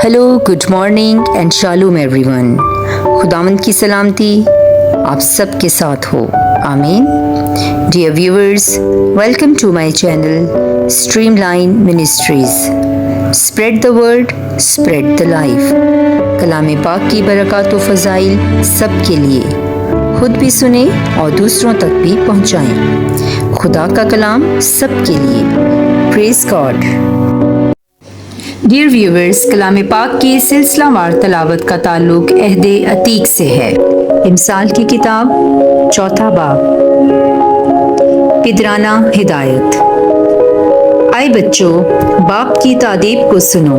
Hello, good morning and shalom everyone. खुदावंद की सलामती आप सबके साथ हो, आमीन। Dear viewers, welcome to my channel Streamline Ministries. Spread the word, spread the life. कलाम पाक की बरकत व फ़ज़ाइल सबके लिए, खुद भी सुने और दूसरों तक भी पहुँचाएँ। खुदा का कलाम सबके लिए। Praise God. डियर व्यूअर्स, कलाम पाक की सिलसिलावार तलावत का ताल्लुक अहद अतीक से है। इमसाल की किताब 4 बाब। पिदराना हिदायत। आए बच्चों, बाप की तादीब को सुनो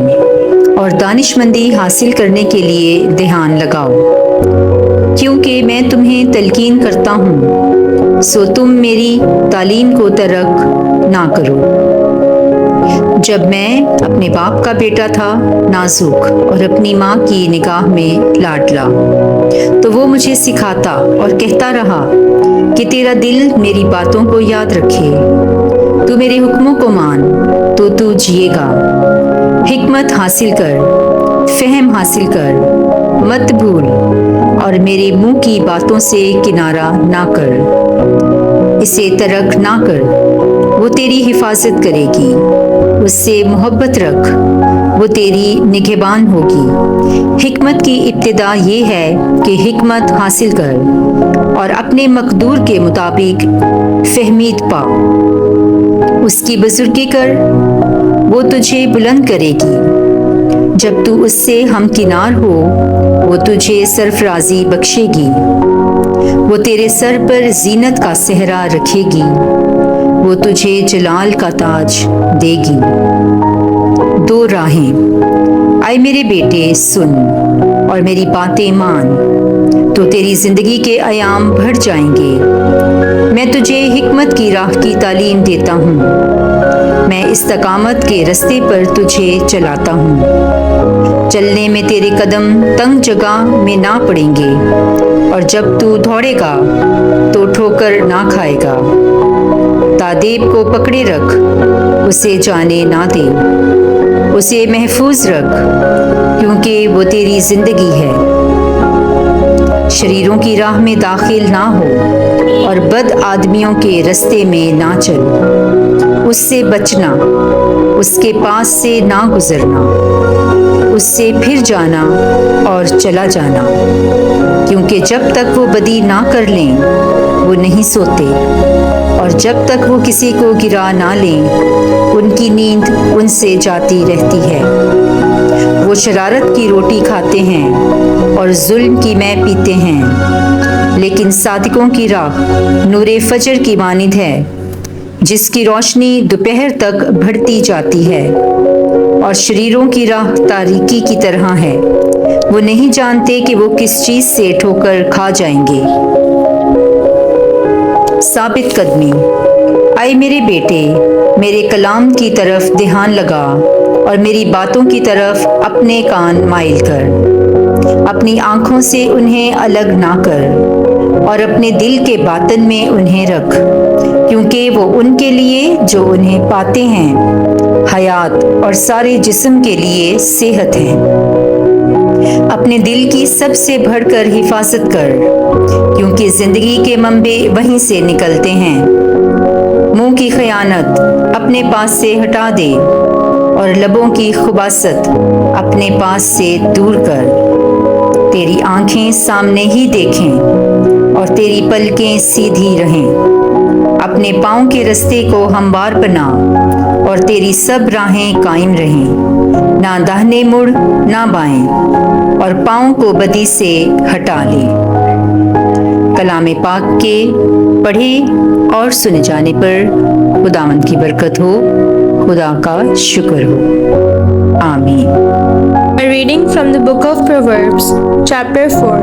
और दानिशमंदी हासिल करने के लिए ध्यान लगाओ, क्योंकि मैं तुम्हें तलकीन करता हूँ, सो तुम मेरी तालीम को तर्क ना करो। जब मैं अपने बाप का बेटा था, नाजुक और अपनी माँ की निगाह में लाडला, तो वो मुझे सिखाता और कहता रहा कि तेरा दिल मेरी बातों को याद रखे, तू मेरे हुक्मों को मान तो तू जिएगा। हिकमत हासिल कर, फहम हासिल कर, मत भूल और मेरे मुंह की बातों से किनारा ना कर। इसे तर्क ना कर, वो तेरी हिफाजत करेगी। उससे मोहब्बत रख, वो तेरी निगहबान होगी। हिकमत की इब्तिदा ये है कि हिकमत हासिल कर और अपने मकदूर के मुताबिक फहमीद पा। उसकी बुजुर्गी कर, वो तुझे बुलंद करेगी। जब तू उससे हमकिनार हो, वो तुझे सरफराजी बख्शेगी। वो तेरे सर पर जीनत का सेहरा रखेगी, वो तुझे जलाल का ताज देगी। 2 राहें। आए मेरे बेटे, सुन और मेरी बातें मान, तो तेरी जिंदगी के अयाम बढ़ जाएंगे। मैं तुझे हिकमत की राह की तालीम देता हूँ। मैं इस्तकामत के रास्ते पर तुझे चलाता हूँ। चलने में तेरे कदम तंग जगह में ना पड़ेंगे, और जब तू दौड़ेगा तो ठोकर ना खाएगा। तादीब को पकड़े रख, उसे जाने ना दे। उसे महफूज रख, क्योंकि वो तेरी जिंदगी है। शरीरों की राह में दाखिल ना हो और बद आदमियों के रास्ते में ना चल। उससे बचना, उसके पास से ना गुजरना। उससे फिर जाना और चला जाना, क्योंकि जब तक वो बदी ना कर लें, वो नहीं सोते, और जब तक वो किसी को गिरा ना लें, उनकी नींद उनसे जाती रहती है। वो शरारत की रोटी खाते हैं और जुल्म की मै पीते हैं, लेकिन सादिकों की राह नूरे फजर की मानिंद है, जिसकी रोशनी दोपहर तक बढ़ती जाती है, और शरीरों की राह तारीकी की तरह है। वो नहीं जानते कि वो किस चीज से ठोकर खा जाएंगे। साबित कदमी। आए मेरे बेटे, मेरे कलाम की तरफ ध्यान लगा और मेरी बातों की तरफ अपने कान माइल कर। अपनी आंखों से उन्हें अलग ना कर और अपने दिल के बातन में उन्हें रख, क्योंकि वो उनके लिए जो उन्हें पाते हैं हयात और सारे जिस्म के लिए सेहत है। अपने दिल की सबसे बढ़कर हिफाजत कर, क्योंकि जिंदगी के मंबे वहीं से निकलते हैं। मुंह की खयानत अपने पास से हटा दे और लबों की खुबासत अपने पास से दूर कर। तेरी आंखें सामने ही देखें और तेरी पलकें सीधी रहें। अपने पाँव के रास्ते को हमवार बना और तेरी सब राहें कायम रहें। ना दाहिने मुड़ ना बाएं, और पाँव को बदी से हटा ले। कलाम पाक के पढ़े और सुने जाने पर खुदावंद की बरकत हो, खुदा का शुक्र हो, आमीन। A reading from the book of Proverbs, chapter 4.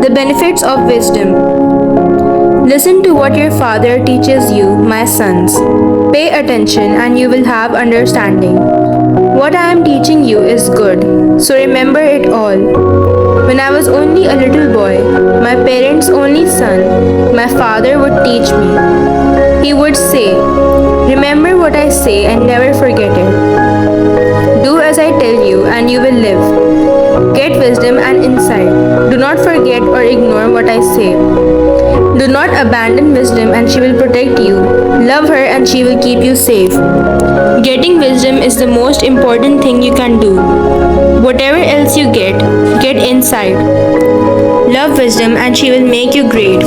The benefits of wisdom. Listen to what your father teaches you, my sons. Pay attention and you will have understanding. What I am teaching you is good, so remember it all. When I was only a little boy, my parents' only son, my father would teach me. He would say, "Remember what I say and never forget it. Do as I tell you, and you will live. Get wisdom and insight. Do not forget or ignore what I say. Do not abandon wisdom, and she will protect you. Love her, and she will keep you safe. Getting wisdom is the most important thing you can do. Whatever else you get insight. Love wisdom, and she will make you great.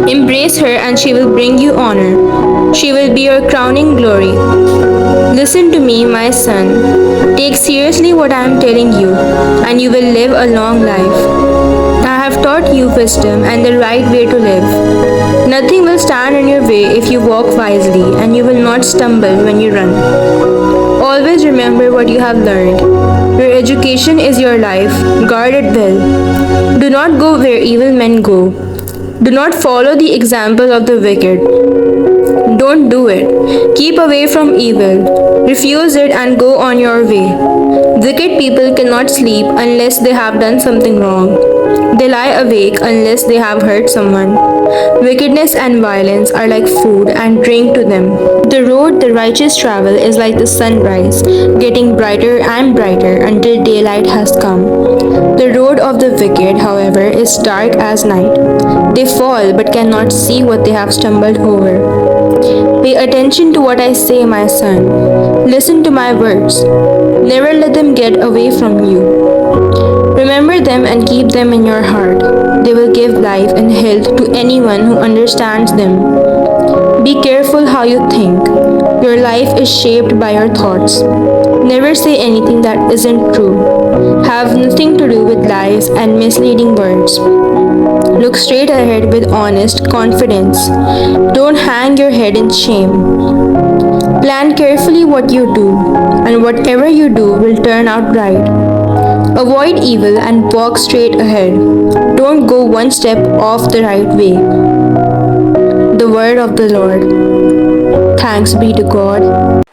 Embrace her, and she will bring you honor. She will be your crowning glory. Listen to me, my son. Take seriously what I am telling you, and you will live a long life. I have taught you wisdom and the right way to live. Nothing will stand in your way if you walk wisely, and you will not stumble when you run. Always remember what you have learned. Your education is your life. Guard it well. Do not go where evil men go. Do not follow the example of the wicked. Don't do it. Keep away from evil. Refuse it and go on your way. Wicked people cannot sleep unless they have done something wrong. They lie awake unless they have hurt someone. Wickedness and violence are like food and drink to them. The road the righteous travel is like the sunrise, getting brighter and brighter until daylight has come. The road of the wicked, however, is dark as night. They fall but cannot see what they have stumbled over. Pay attention to what I say, my son. Listen to my words. Never let them get away from you. Remember them and keep them in your heart. They will give life and health to anyone who understands them. Be careful how you think. Your life is shaped by your thoughts. Never say anything that isn't true. Have nothing to do with lies and misleading words. Look straight ahead with honest confidence. Don't hang your head in shame. Plan carefully what you do, and whatever you do will turn out right. Avoid evil and walk straight ahead. Don't go one step off the right way. The word of the Lord. Thanks be to God.